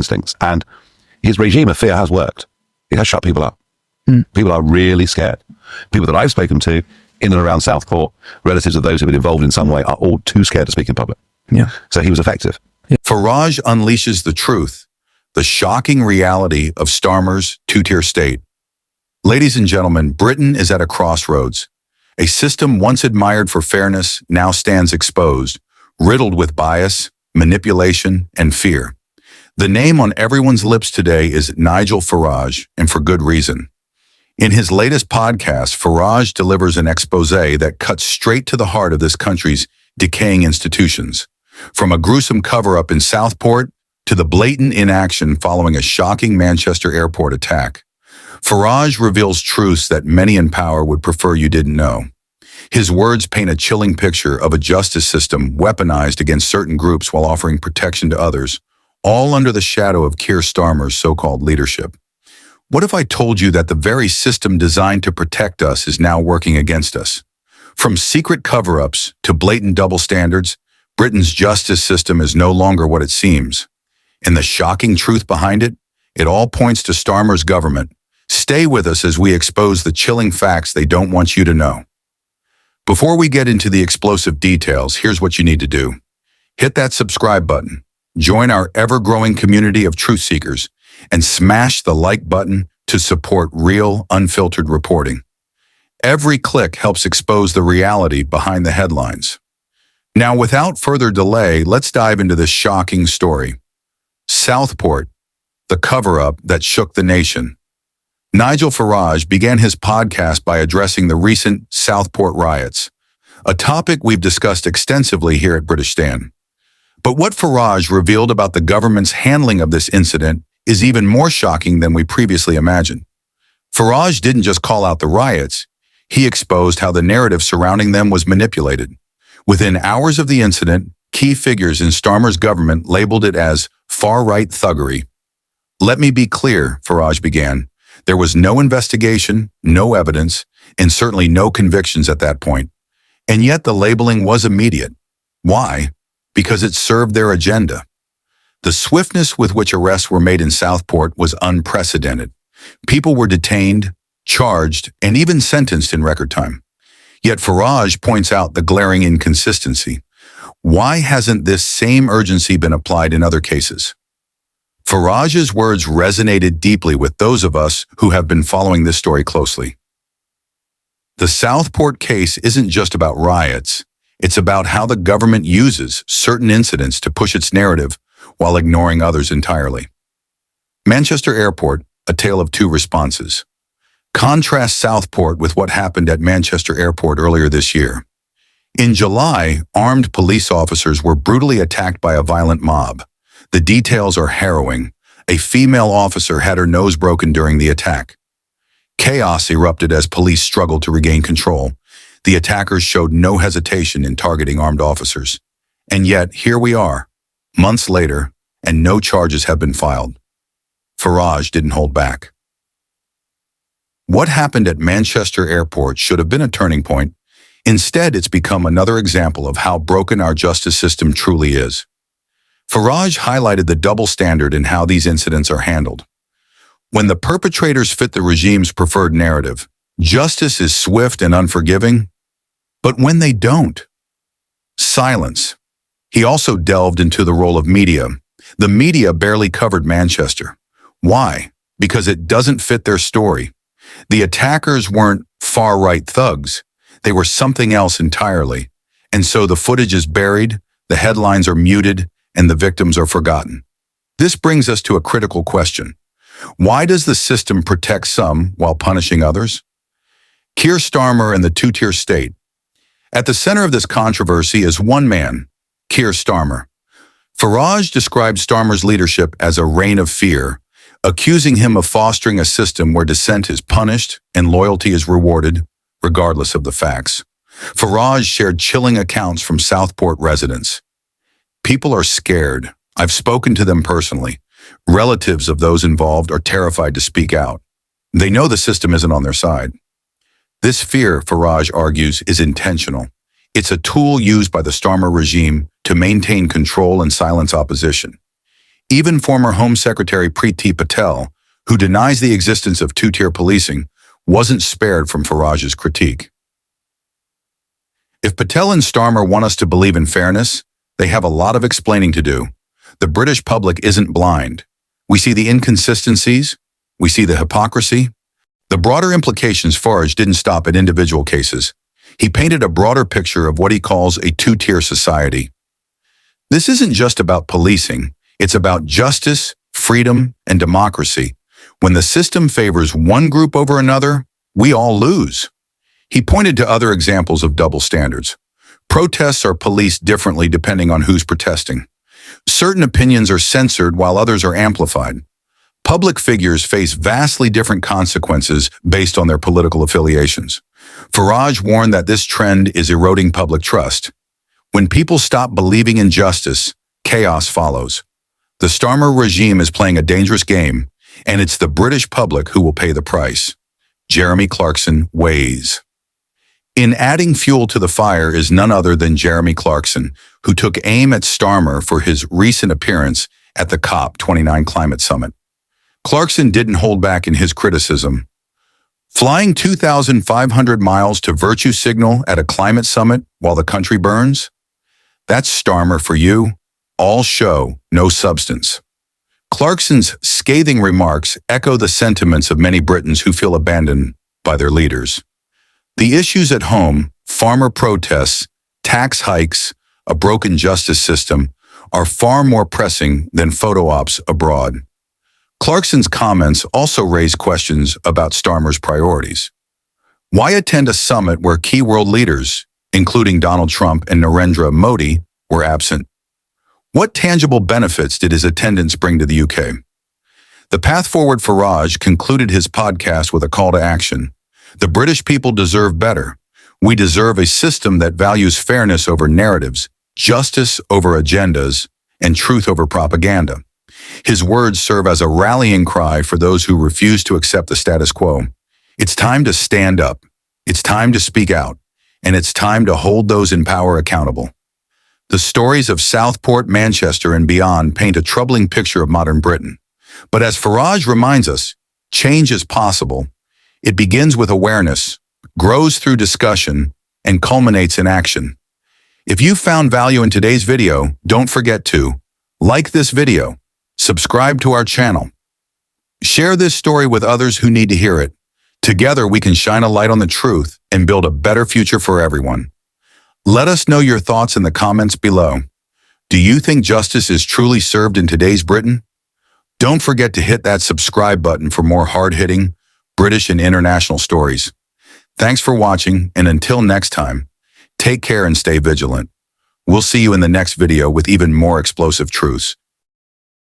instincts. And his regime of fear has worked. It has shut people up. People are really scared. People that I've spoken to in and around Southport, relatives of those who've been involved in some way, are all too scared to speak in public. Yeah. So he was effective. Farage unleashes the truth, the shocking reality of Starmer's two-tier state. Ladies and gentlemen, Britain is at a crossroads. A system once admired for fairness now stands exposed, riddled with bias, manipulation, and fear. The name on everyone's lips today is Nigel Farage, and for good reason. In his latest podcast, Farage delivers an exposé that cuts straight to the heart of this country's decaying institutions. From a gruesome cover-up in Southport to the blatant inaction following a shocking Manchester airport attack, Farage reveals truths that many in power would prefer you didn't know. His words paint a chilling picture of a justice system weaponized against certain groups while offering protection to others, all under the shadow of Keir Starmer's so-called leadership. What if I told you that the very system designed to protect us is now working against us? From secret cover-ups to blatant double standards, Britain's justice system is no longer what it seems. And the shocking truth behind it? It all points to Starmer's government. Stay with us as we expose the chilling facts they don't want you to know. Before we get into the explosive details, here's what you need to do. Hit that subscribe button, join our ever-growing community of truth seekers, and smash the like button to support real, unfiltered reporting. Every click helps expose the reality behind the headlines. Now, without further delay, let's dive into this shocking story. Southport, the cover-up that shook the nation. Nigel Farage began his podcast by addressing the recent Southport riots, a topic we've discussed extensively here at British Stan. But what Farage revealed about the government's handling of this incident is even more shocking than we previously imagined. Farage didn't just call out the riots, he exposed how the narrative surrounding them was manipulated. Within hours of the incident, key figures in Starmer's government labeled it as far-right thuggery. Let me be clear, Farage began. There was no investigation, no evidence, and certainly no convictions at that point. And yet the labeling was immediate. Why? Because it served their agenda. The swiftness with which arrests were made in Southport was unprecedented. People were detained, charged, and even sentenced in record time. Yet Farage points out the glaring inconsistency. Why hasn't this same urgency been applied in other cases? Farage's words resonated deeply with those of us who have been following this story closely. The Southport case isn't just about riots. It's about how the government uses certain incidents to push its narrative while ignoring others entirely. Manchester Airport, a tale of two responses. Contrast Southport with what happened at Manchester Airport earlier this year. In July, armed police officers were brutally attacked by a violent mob. The details are harrowing. A female officer had her nose broken during the attack. Chaos erupted as police struggled to regain control. The attackers showed no hesitation in targeting armed officers. And yet, here we are, months later, and no charges have been filed. Farage didn't hold back. What happened at Manchester Airport should have been a turning point. Instead, it's become another example of how broken our justice system truly is. Farage highlighted the double standard in how these incidents are handled. When the perpetrators fit the regime's preferred narrative, justice is swift and unforgiving. But when they don't, silence. He also delved into the role of media. The media barely covered Manchester. Why? Because it doesn't fit their story. The attackers weren't far-right thugs. They were something else entirely. And so the footage is buried, the headlines are muted, and the victims are forgotten. This brings us to a critical question. Why does the system protect some while punishing others? Keir Starmer and the two-tier state. At the center of this controversy is one man, Keir Starmer. Farage described Starmer's leadership as a reign of fear, accusing him of fostering a system where dissent is punished and loyalty is rewarded, regardless of the facts. Farage shared chilling accounts from Southport residents. People are scared. I've spoken to them personally. Relatives of those involved are terrified to speak out. They know the system isn't on their side. This fear, Farage argues, is intentional. It's a tool used by the Starmer regime to maintain control and silence opposition. Even former Home Secretary Priti Patel, who denies the existence of two-tier policing, wasn't spared from Farage's critique. If Patel and Starmer want us to believe in fairness, they have a lot of explaining to do. The British public isn't blind. We see the inconsistencies, we see the hypocrisy. The broader implications Farage didn't stop at individual cases. He painted a broader picture of what he calls a two-tier society. This isn't just about policing, it's about justice, freedom, and democracy. When the system favors one group over another, we all lose. He pointed to other examples of double standards. Protests are policed differently depending on who's protesting. Certain opinions are censored while others are amplified. Public figures face vastly different consequences based on their political affiliations. Farage warned that this trend is eroding public trust. When people stop believing in justice, chaos follows. The Starmer regime is playing a dangerous game, and it's the British public who will pay the price. Jeremy Clarkson weighs. In adding fuel to the fire is none other than Jeremy Clarkson, who took aim at Starmer for his recent appearance at the COP29 climate summit. Clarkson didn't hold back in his criticism. Flying 2,500 miles to virtue signal at a climate summit while the country burns? That's Starmer for you. All show, no substance. Clarkson's scathing remarks echo the sentiments of many Britons who feel abandoned by their leaders. The issues at home, farmer protests, tax hikes, a broken justice system, are far more pressing than photo ops abroad. Clarkson's comments also raise questions about Starmer's priorities. Why attend a summit where key world leaders, including Donald Trump and Narendra Modi, were absent? What tangible benefits did his attendance bring to the UK? The Path Forward Farage concluded his podcast with a call to action. The British people deserve better. We deserve a system that values fairness over narratives, justice over agendas, and truth over propaganda. His words serve as a rallying cry for those who refuse to accept the status quo. It's time to stand up. It's time to speak out. And it's time to hold those in power accountable. The stories of Southport, Manchester, and beyond paint a troubling picture of modern Britain. But as Farage reminds us, change is possible. It begins with awareness, grows through discussion, and culminates in action. If you found value in today's video, don't forget to like this video, subscribe to our channel, share this story with others who need to hear it. Together, we can shine a light on the truth and build a better future for everyone. Let us know your thoughts in the comments below. Do you think justice is truly served in today's Britain? Don't forget to hit that subscribe button for more hard-hitting, British and international stories. Thanks for watching, and until next time, take care and stay vigilant. We'll see you in the next video with even more explosive truths.